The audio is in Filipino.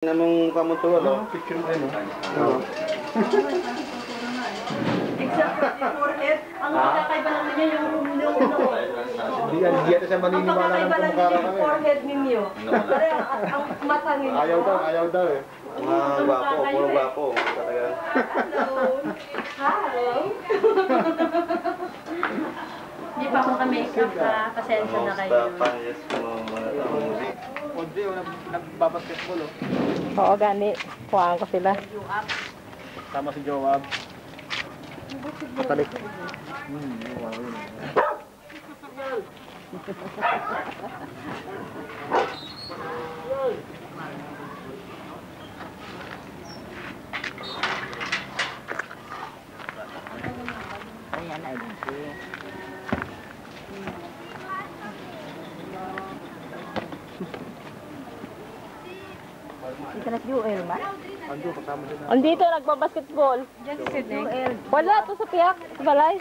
Namang mukha mo to, ano? Picture mo rin, no? Exactly, forehead. Ang magkakaiba lang niya yung Hindi siya maniniwala ng magkakaiba lang kumukha yung kami. forehead ninyo. Pero ang mata ninyo. Ayaw daw eh. Mga gwapo, puro gwapo. Talaga. Hello. Hindi pa ako ka-makeup ha. Pasensya na kayo. Panyas mo mga movie. Hindi, nagbabasketball, oh. Oo, gani. Kuhaan ko sila. Tama si Joab. Patalik. Wow, yun. Ayan, ay dito na si Joel, ma? Ando, kasama siya na. Andito, nagbabasketball. Diyan si Sidney. Wala, to sa piyak. Sa balay.